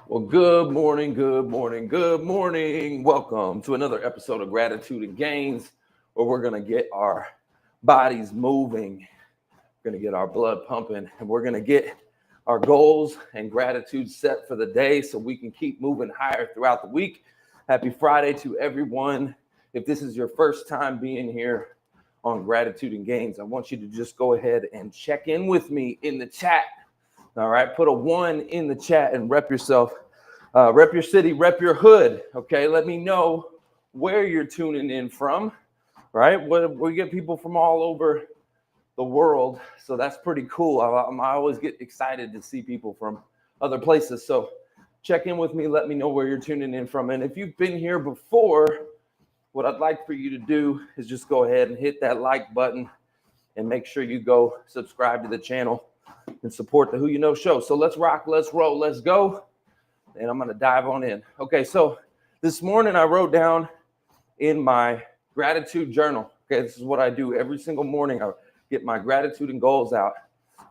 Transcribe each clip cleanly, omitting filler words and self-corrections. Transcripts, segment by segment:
Well, good morning, good morning, good morning. Welcome to another episode of Gratitude and Gains, where we're going to get our bodies moving, we're going to get our blood pumping, and we're going to get our goals and gratitude set for the day so we can keep moving higher throughout the week. Happy Friday to everyone. If this is your first time being here on Gratitude and Gains, I want you to just go ahead and check in with me in the chat. All right, put a 1 in the chat and rep yourself. Rep your city, rep your hood. Okay, let me know where you're tuning in from. Right, we get people from all over the world, so that's pretty cool. I always get excited to see people from other places. So check in with me. Let me know where you're tuning in from. And if you've been here before, what I'd like for you to do is just go ahead and hit that like button and make sure you go subscribe to the channel and support the Who You Know show. So let's rock, let's roll, let's go. And I'm going to dive on in. Okay, so this morning I wrote down in my gratitude journal. Okay, this is what I do every single morning. I get my gratitude and goals out.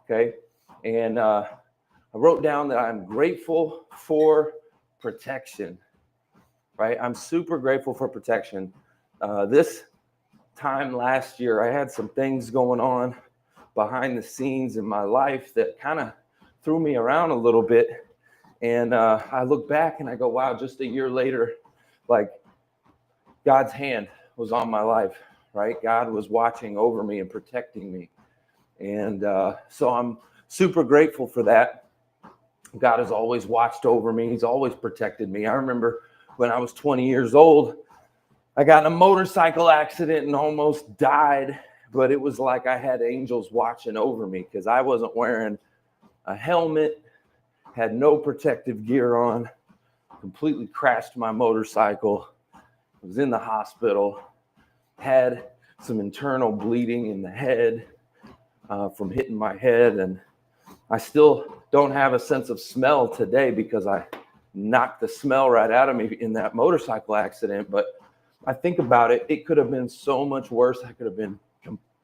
Okay, and I wrote down that I'm grateful for protection. Right, I'm super grateful for protection. This time last year, I had some things going on behind the scenes in my life that kind of threw me around a little bit. And I look back and I go, wow, just a year later, like God's hand was on my life, right? God was watching over me and protecting me. And so I'm super grateful for that. God has always watched over me. He's always protected me. I remember when I was 20 years old, I got in a motorcycle accident and almost died. But it was like I had angels watching over me because I wasn't wearing a helmet, had no protective gear on, completely crashed my motorcycle, was in the hospital, had some internal bleeding in the head from hitting my head. And I still don't have a sense of smell today because I knocked the smell right out of me in that motorcycle accident. But I think about it, it could have been so much worse. I could have been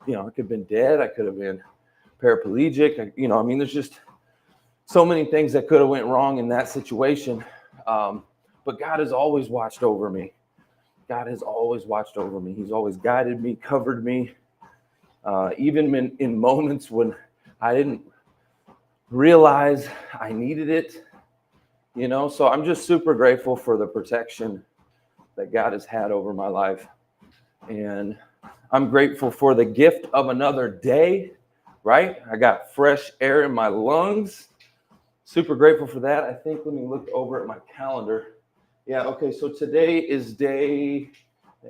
I could have been dead. I could have been paraplegic. There's just so many things that could have went wrong in that situation. But God has always watched over me. God has always watched over me. He's always guided me, covered me, even in moments when I didn't realize I needed it. So I'm just super grateful for the protection that God has had over my life. And I'm grateful for the gift of another day, right? I got fresh air in my lungs. Super grateful for that. I think, let me look over at my calendar. Yeah, okay, so today is I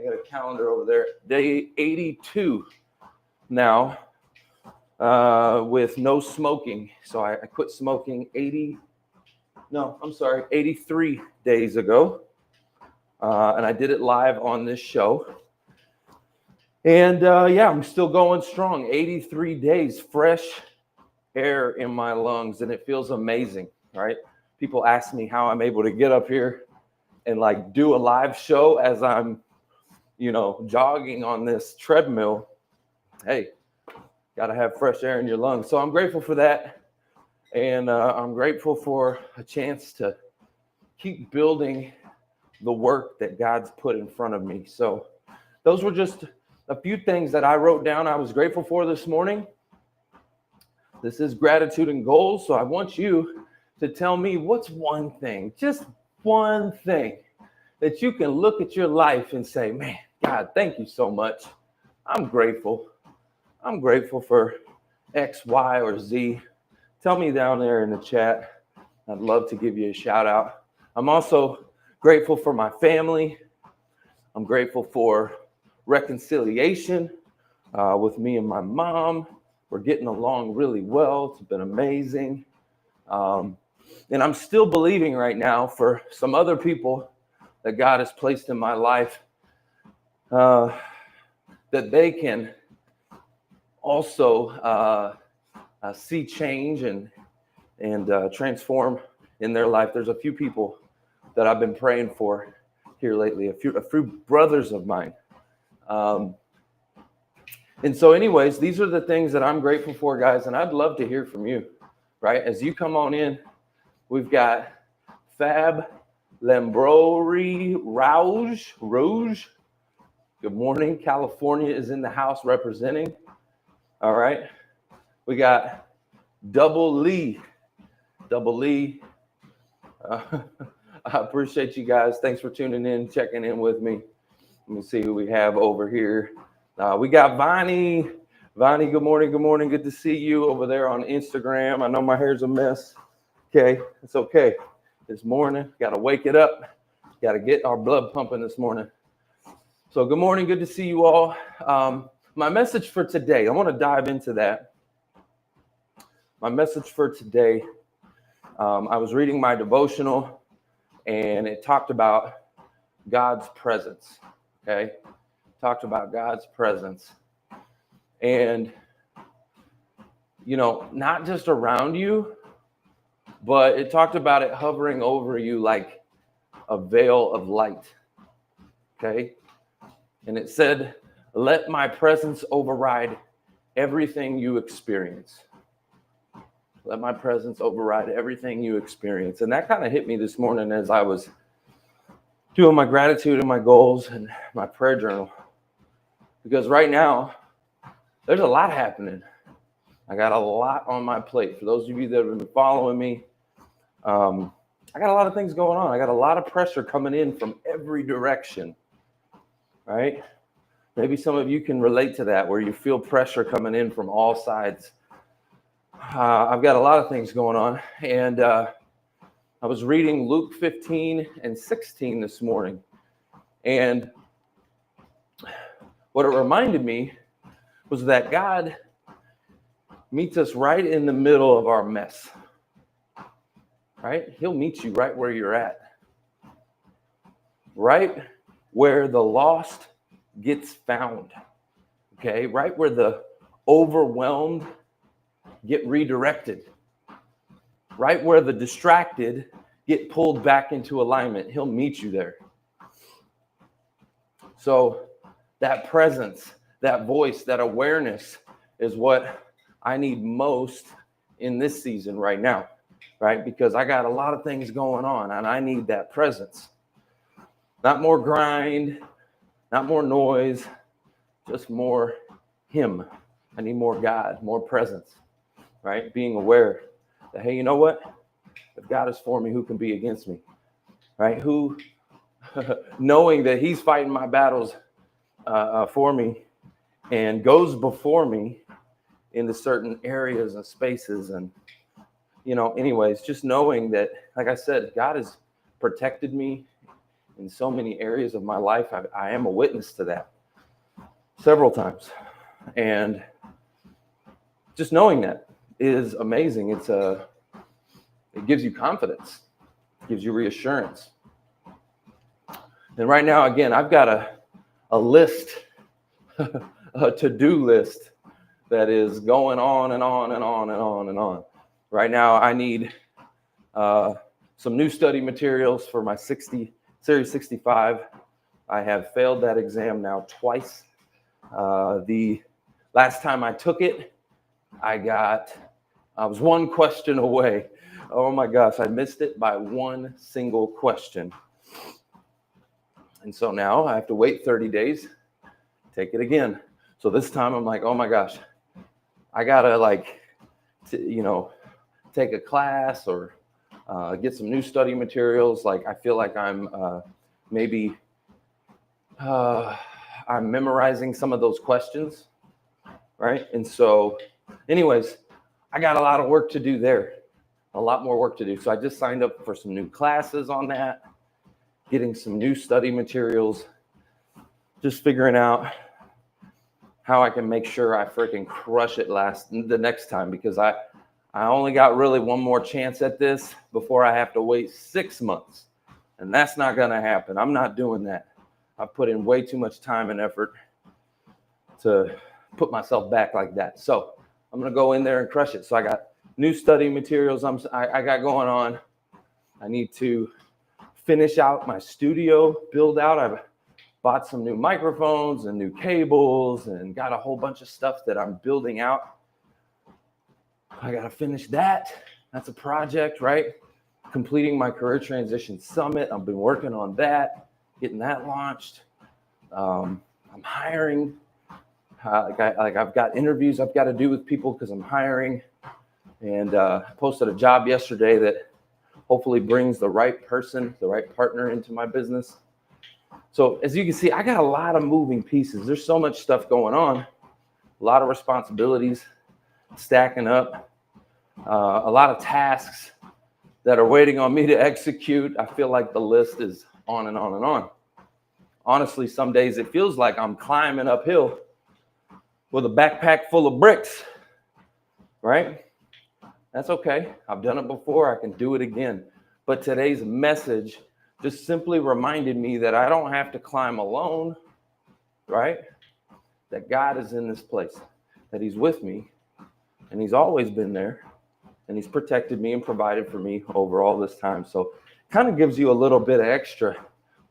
got a calendar over there, day 82 now with no smoking. So I quit smoking 83 days ago. And I did it live on this show. And I'm still going strong. 83 days, fresh air in my lungs, and it feels amazing, right? People ask me how I'm able to get up here and like do a live show as I'm, jogging on this treadmill. Hey, gotta have fresh air in your lungs. So I'm grateful for that. And I'm grateful for a chance to keep building the work that God's put in front of me. So those were just a few things that I wrote down I was grateful for this morning. This is Gratitude and Goals. So I want you to tell me what's one thing, just one thing that you can look at your life and say, man, God, thank you so much. I'm grateful. I'm grateful for X, Y, or Z. Tell me down there in the chat. I'd love to give you a shout out. I'm also grateful for my family. I'm grateful for reconciliation with me and my mom. We're getting along really well. It's been amazing. And I'm still believing right now for some other people that God has placed in my life that they can also see change and transform in their life. There's a few people that I've been praying for here lately, a few brothers of mine. And so anyways, these are the things that I'm grateful for, guys, and I'd love to hear from you, right? As you come on in, we've got Fab Lambrori Rouge. Good morning. California is in the house representing. All right. We got Double Lee. I appreciate you guys. Thanks for tuning in, checking in with me. Let me see who we have over here. We got Vonnie. Vonnie, good morning. Good morning. Good to see you over there on Instagram. I know my hair's a mess. Okay, it's okay. This morning, got to wake it up. Got to get our blood pumping this morning. So good morning. Good to see you all. My message for today, I want to dive into that. My message for today, I was reading my devotional, and it talked about God's presence, okay? Talked about God's presence. And, you know, not just around you, but it talked about it hovering over you like a veil of light, okay? And it said, let my presence override everything you experience. Let my presence override everything you experience. And that kind of hit me this morning as I was doing my gratitude and my goals and my prayer journal. Because right now, there's a lot happening. I got a lot on my plate. For those of you that have been following me, I got a lot of things going on. I got a lot of pressure coming in from every direction, right? Maybe some of you can relate to that, where you feel pressure coming in from all sides. I've got a lot of things going on, and I was reading Luke 15 and 16 this morning, and what it reminded me was that God meets us right in the middle of our mess, right? He'll meet you right where you're at, right where the lost gets found, okay? Right where the overwhelmed get redirected, right where the distracted get pulled back into alignment. He'll meet you there. So that presence, that voice, that awareness is what I need most in this season right now, right? Because I got a lot of things going on and I need that presence. Not more grind, not more noise, just more Him. I need more God, more presence. Right? Being aware that, hey, you know what? If God is for me, who can be against me? Right? Who, knowing that He's fighting my battles for me and goes before me into certain areas and spaces. And, you know, anyways, just knowing that, like I said, God has protected me in so many areas of my life. I am a witness to that several times. And just knowing that is amazing. It gives you confidence, gives you reassurance. And right now, again, I've got a list, a to-do list that is going on and on and on and on and on. Right now, I need some new study materials for my Series 65. I have failed that exam now twice. The last time I took it, I was one question away. Oh my gosh, I missed it by one single question. And so now I have to wait 30 days, take it again. So this time I'm like, oh my gosh, I gotta take a class or get some new study materials. Like I feel like I'm I'm memorizing some of those questions, right? And so anyways, I got a lot of work to do there, a lot more work to do. So I just signed up for some new classes on that, getting some new study materials, just figuring out how I can make sure I freaking crush it the next time, because I only got really one more chance at this before I have to wait 6 months. And that's not going to happen. I'm not doing that. I've put in way too much time and effort to put myself back like that. So I'm going to go in there and crush it. So I got new study materials I got going on. I need to finish out my studio build out. I've bought some new microphones and new cables and got a whole bunch of stuff that I'm building out. I got to finish that. That's a project, right? completing my career transition summit. I've been working on that, getting that launched. I'm hiring. I've got interviews I've got to do with people because I'm hiring. And I posted a job yesterday that hopefully brings the right person, the right partner into my business. So as you can see, I got a lot of moving pieces. There's so much stuff going on, a lot of responsibilities stacking up, a lot of tasks that are waiting on me to execute. I feel like the list is on and on and on. Honestly, some days it feels like I'm climbing uphill with a backpack full of bricks, right? That's okay. I've done it before. I can do it again. But today's message just simply reminded me that I don't have to climb alone, right? That God is in this place, that he's with me, and he's always been there, and he's protected me and provided for me over all this time. So it kind of gives you a little bit of extra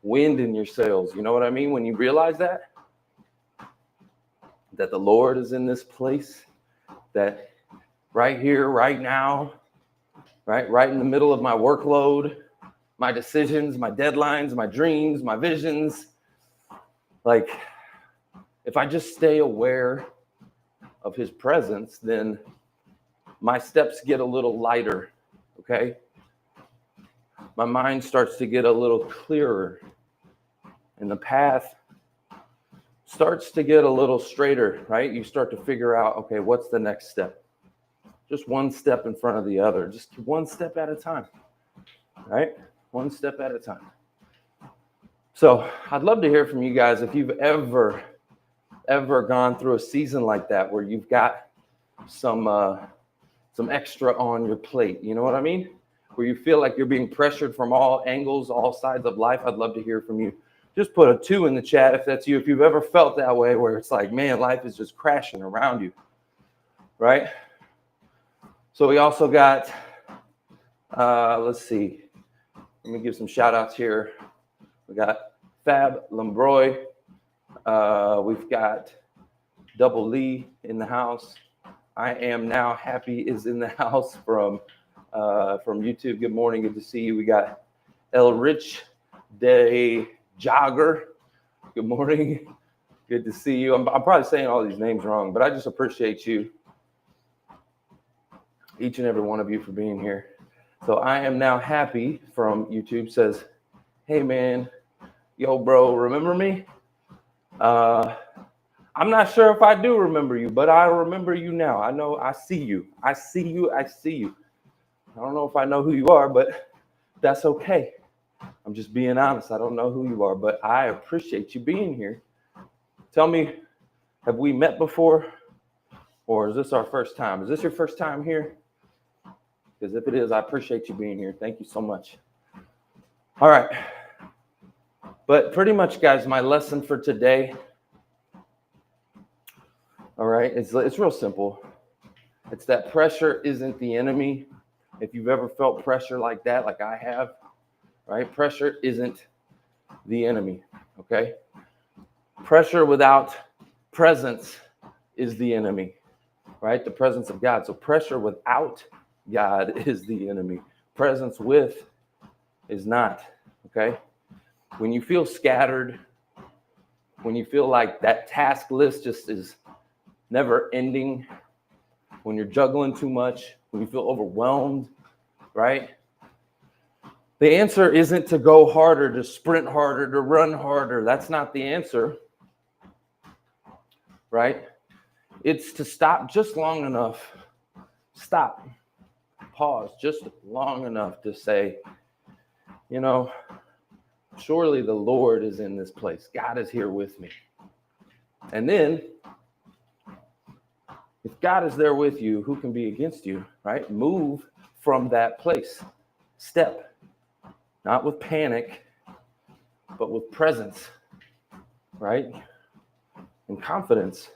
wind in your sails. You know what I mean? When you realize that the Lord is in this place, that right here, right now, right in the middle of my workload, my decisions, my deadlines, my dreams, my visions. Like, if I just stay aware of his presence, then my steps get a little lighter, okay? My mind starts to get a little clearer, and the path starts to get a little straighter, right? You start to figure out, okay, what's the next step? Just one step in front of the other, just one step at a time, right? One step at a time. So I'd love to hear from you guys if you've ever gone through a season like that where you've got some extra on your plate. You know what I mean? Where you feel like you're being pressured from all angles, all sides of life. I'd love to hear from you. Just put a 2 in the chat if that's you. If you've ever felt that way, where it's like, man, life is just crashing around you, right? So we also got, let's see. Let me give some shout outs here. We got Fab Lambroy. We've got Double Lee in the house. I Am Now Happy is in the house from YouTube. Good morning. Good to see you. We got El Rich de Jogger. Good morning. Good to see you. I'm probably saying all these names wrong, but I just appreciate you, each and every one of you, for being here. So I Am Now Happy from YouTube says, hey man, yo bro, remember me? I'm not sure if I do remember you, but I remember you now. I know I see you. I see you. I see you. I don't know if I know who you are, but that's okay. I'm just being honest. I don't know who you are, but I appreciate you being here. Tell me, have we met before? Or is this our first time? Is this your first time here? Because if it is, I appreciate you being here. Thank you so much. All right. But pretty much, guys, my lesson for today, all right, it's real simple. It's that pressure isn't the enemy. If you've ever felt pressure like that, like I have, right? Pressure isn't the enemy, okay? Pressure without presence is the enemy, right? The presence of God. So pressure without God is the enemy. Presence with is not, okay? When you feel scattered, when you feel like that task list just is never ending, when you're juggling too much, when you feel overwhelmed, right? The answer isn't to go harder, to sprint harder, to run harder. That's not the answer, right? It's to stop just long enough. Stop. Pause just long enough to say, you know, surely the Lord is in this place. God is here with me. And then, if God is there with you, who can be against you, right? Move from that place. Step. Not with panic, but with presence, right? And confidence.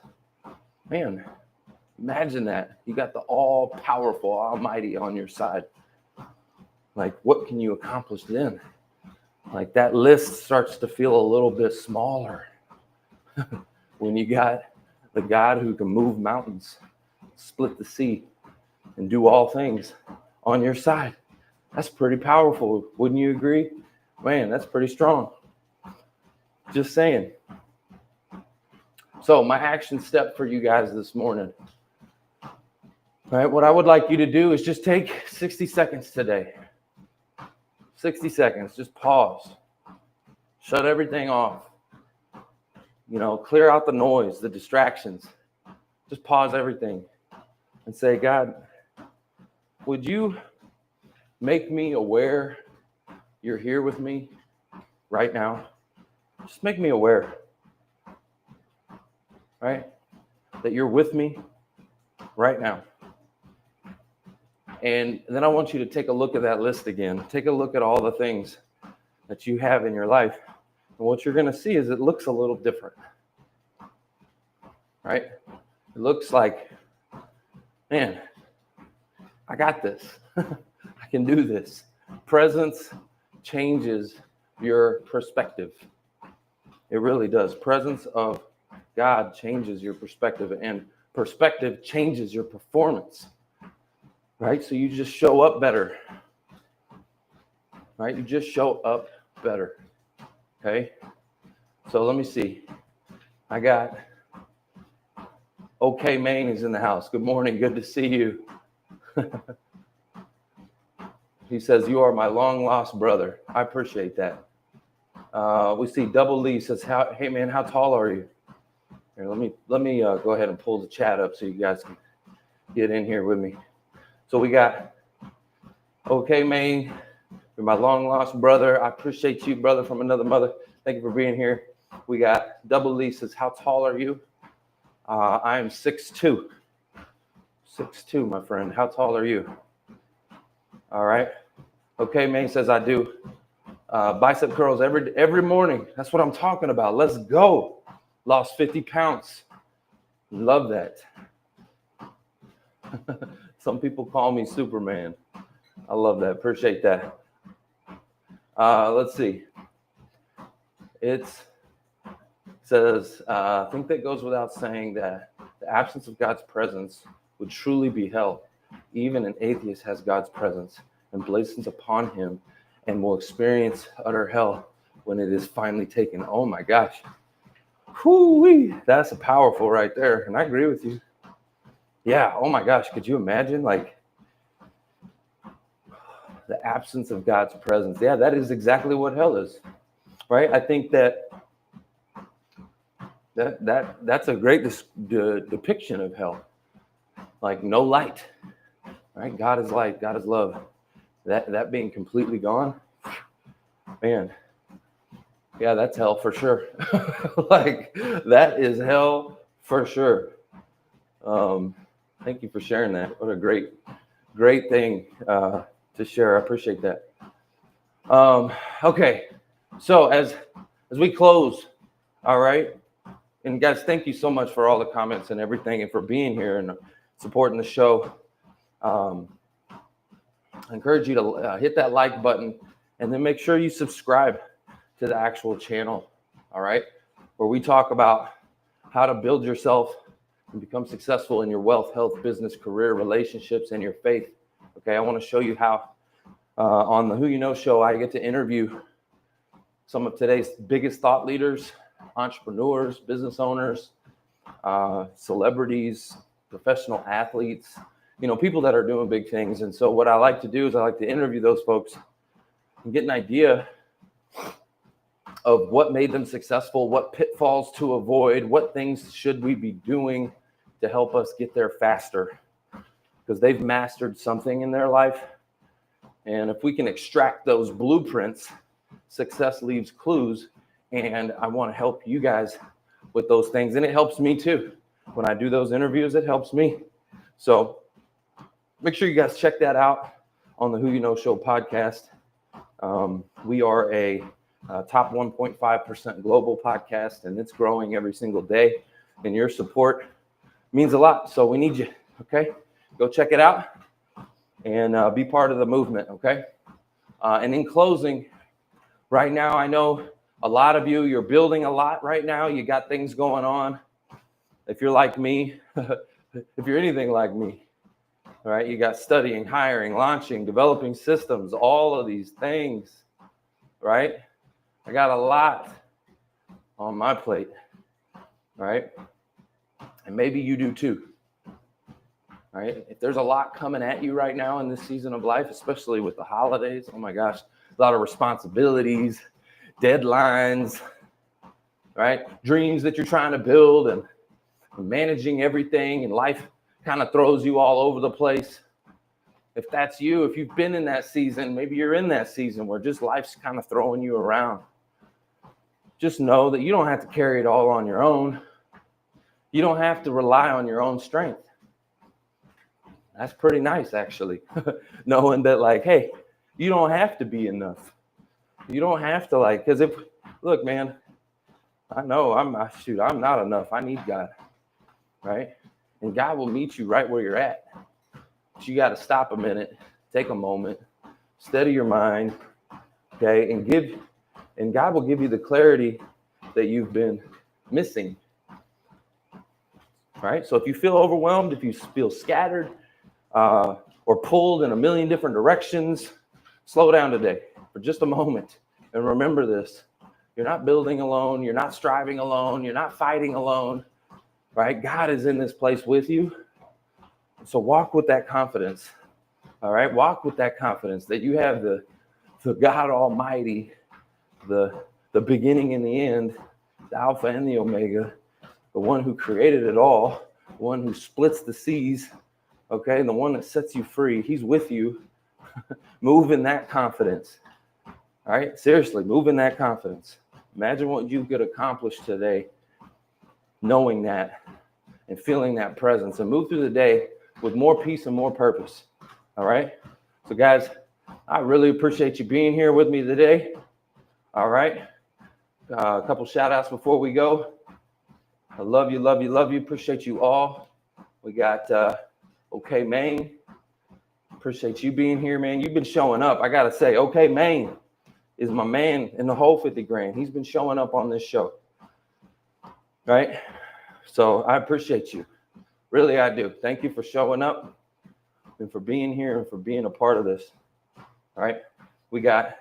Man, imagine that. You got the all-powerful Almighty on your side. Like, what can you accomplish then? Like, that list starts to feel a little bit smaller when you got the God who can move mountains, split the sea, and do all things on your side. That's pretty powerful. Wouldn't you agree? Man, that's pretty strong. Just saying. So my action step for you guys this morning. All right, what I would like you to do is just take 60 seconds today. 60 seconds, just pause. Shut everything off. Clear out the noise, the distractions. Just pause everything and say, God, would you make me aware you're here with me right now? Just make me aware, right? That you're with me right now. And then I want you to take a look at that list again. Take a look at all the things that you have in your life. And what you're going to see is it looks a little different, right? It looks like, man, I got this. I can do this. Presence changes your perspective. It really does. Presence of God changes your perspective, and perspective changes your performance, right? So you just show up better, right? You just show up better, okay? So let me see. I got WYK Maine is in the house. Good morning. Good to see you. He says, you are my long lost brother. I appreciate that. We see Double Lee says, hey man, how tall are you? Here, let me go ahead and pull the chat up so you guys can get in here with me. So we got WYK Maine, you're my long lost brother. I appreciate you, brother from another mother. Thank you for being here. We got Double Lee says, how tall are you? I am 6'2". 6'2", my friend. How tall are you? All right. WYK Maine says, I do. Bicep curls every morning. That's what I'm talking about. Let's go. Lost 50 pounds. Love that. Some people call me Superman. I love that. Appreciate that. Let's see. It says, I think that goes without saying that the absence of God's presence would truly be hell. Even an atheist has God's presence and blazons upon him and will experience utter hell when it is finally taken. Oh my gosh. Whoo-wee. That's a powerful right there. And I agree with you. Yeah. Oh my gosh. Could you imagine like the absence of God's presence? Yeah, that is exactly what hell is. Right? I think that's a great depiction of hell. Like no light. Right? God is light. God is love. That being completely gone, man. Yeah, that's hell for sure. Like that is hell for sure. Thank you for sharing that. What a great thing to share. I appreciate that. Okay, so as we close, all right, and guys, thank you so much for all the comments and everything, and for being here and supporting the show. I encourage you to hit that like button, and then make sure you subscribe to the actual channel, all right, where we talk about how to build yourself and become successful in your wealth, health, business, career, relationships, and your faith. Okay, I want to show you how on the Who You Know show, I get to interview some of today's biggest thought leaders, entrepreneurs, business owners, celebrities, professional athletes, people that are doing big things. And so what I like to do is I like to interview those folks and get an idea of what made them successful, what pitfalls to avoid, what things should we be doing to help us get there faster, because they've mastered something in their life. And if we can extract those blueprints, success leaves clues. And I want to help you guys with those things. And it helps me too. When I do those interviews, it helps me. So make sure you guys check that out on the Who You Know Show podcast. We are a top 1.5% global podcast, and it's growing every single day. And your support means a lot. So we need you. Okay, go check it out and be part of the movement. Okay. And in closing, right now, I know a lot of you're building a lot right now. You got things going on. If you're like me, if you're anything like me, right? You got studying, hiring, launching, developing systems, all of these things, right? I got a lot on my plate, right? And maybe you do too, right? If there's a lot coming at you right now in this season of life, especially with the holidays, oh my gosh, a lot of responsibilities, deadlines, right? Dreams that you're trying to build and managing everything, and life kind of throws you all over the place. If that's you, if you've been in that season, maybe you're in that season where just life's kind of throwing you around. Just know that you don't have to carry it all on your own. You don't have to rely on your own strength. That's pretty nice, actually, knowing that, like, hey, you don't have to be enough. You don't have to, like, because look, man, I know I'm not enough. I need God, right? And God will meet you right where you're at. But you got to stop a minute, take a moment, steady your mind, okay, and God will give you the clarity that you've been missing, right? So if you feel overwhelmed, if you feel scattered or pulled in a million different directions, slow down today for just a moment and remember this. You're not building alone. You're not striving alone. You're not fighting alone, right? God is in this place with you. So walk with that confidence, all right? Walk with that confidence that you have the God Almighty, the beginning and the end, the Alpha and the Omega, the one who created it all, the one who splits the seas, okay? The one that sets you free. He's with you. Move in that confidence, all right? Seriously, move in that confidence. Imagine what you could accomplish today knowing that and feeling that presence, and move through the day with more peace and more purpose, all right? So, guys, I really appreciate you being here with me today, all right? A couple shout-outs before we go. I love you, love you, love you. Appreciate you all. We got OK Maine. Appreciate you being here, man. You've been showing up. I got to say, OK Maine is my man in the whole 50 grand. He's been showing up on this show, right? So I appreciate you. Really, I do. Thank you for showing up and for being here and for being a part of this. All right. We got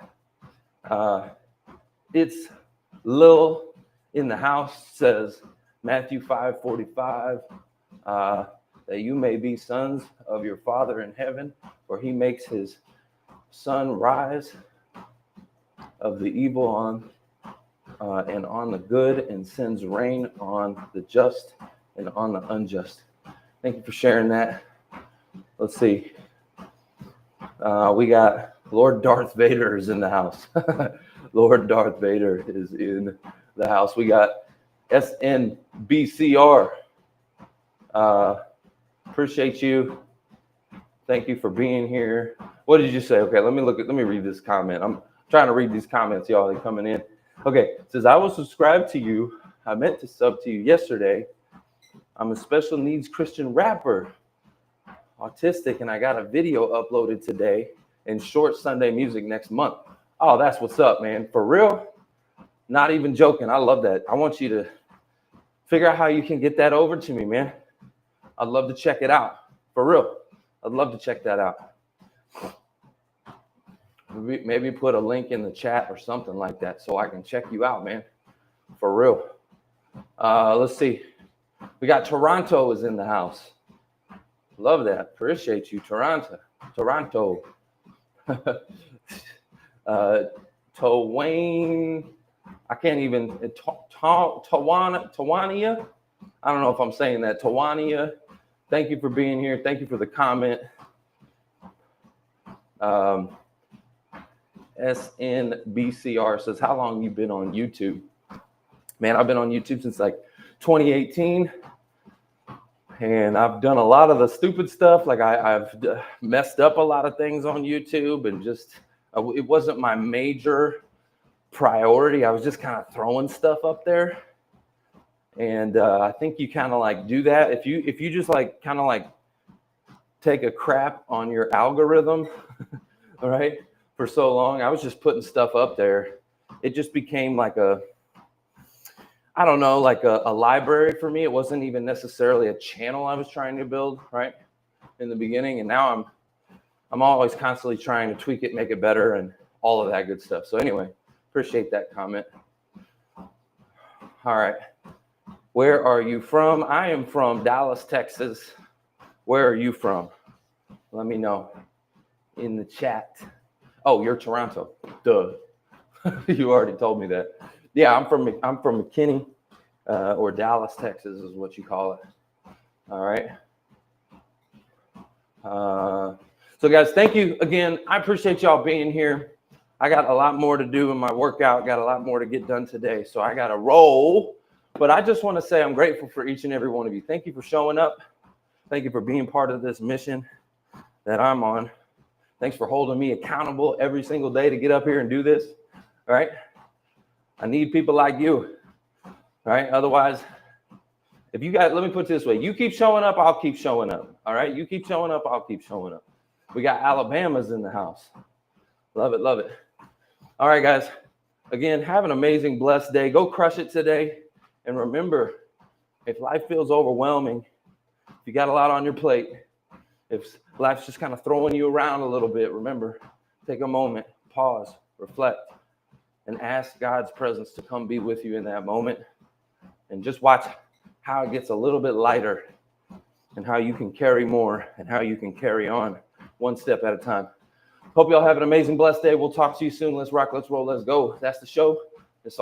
it's Lil in the house, says Matthew 5:45, that you may be sons of your Father in heaven, for he makes his sun rise of the evil on and on the good, and sends rain on the just and on the unjust. Thank you for sharing that. Let's see. We got Lord Darth Vader is in the house. Lord Darth Vader is in the house. We got SNBCR. Appreciate you. Thank you for being here. What did you say? Okay, let me read this comment. I'm trying to read these comments, y'all. They're coming in. Okay, it says, I will subscribe to you. I meant to sub to you yesterday. I'm a special needs Christian rapper, autistic, and I got a video uploaded today and short Sunday music next month. Oh, that's what's up, man. For real? Not even joking. I love that. I want you to figure out how you can get that over to me, man. I'd love to check it out. For real. I'd love to check that out. Maybe put a link in the chat or something like that so I can check you out, man. For real. Let's see. We got Toronto is in the house. Love that. Appreciate you, Toronto. Twain. I can't even. Tawania. I don't know if I'm saying that. Tawania. Thank you for being here. Thank you for the comment. SNBCR says, how long you been on YouTube? Man, I've been on YouTube since like 2018. And I've done a lot of the stupid stuff. Like I've messed up a lot of things on YouTube, and just it wasn't my major priority. I was just kind of throwing stuff up there. And I think you kind of like do that. If you just like kind of like take a crap on your algorithm, all right, for so long, I was just putting stuff up there. It just became like I don't know, like a library for me. It wasn't even necessarily a channel I was trying to build, right? in the beginning, and now I'm always constantly trying to tweak it, make it better, and all of that good stuff. So anyway, appreciate that comment. All right. Where are you from? I am from Dallas, Texas. Where are you from? Let me know in the chat. Oh, you're Toronto. Duh. You already told me that. Yeah, I'm from McKinney, or Dallas, Texas is what you call it. All right. So guys, thank you again. I appreciate y'all being here. I got a lot more to do in my workout, got a lot more to get done today. So I got to roll, but I just want to say I'm grateful for each and every one of you. Thank you for showing up. Thank you for being part of this mission that I'm on. Thanks for holding me accountable every single day to get up here and do this. All right. I need people like you. All right. Otherwise, if you guys, let me put it this way. You keep showing up, I'll keep showing up. All right. You keep showing up, I'll keep showing up. We got Alabama's in the house. Love it. Love it. All right, guys. Again, have an amazing, blessed day. Go crush it today. And remember, if life feels overwhelming, if you got a lot on your plate, if life's just kind of throwing you around a little bit, remember, take a moment, pause, reflect, and ask God's presence to come be with you in that moment. And just watch how it gets a little bit lighter and how you can carry more and how you can carry on one step at a time. Hope y'all have an amazing, blessed day. We'll talk to you soon. Let's rock, let's roll, let's go. That's the show. It's all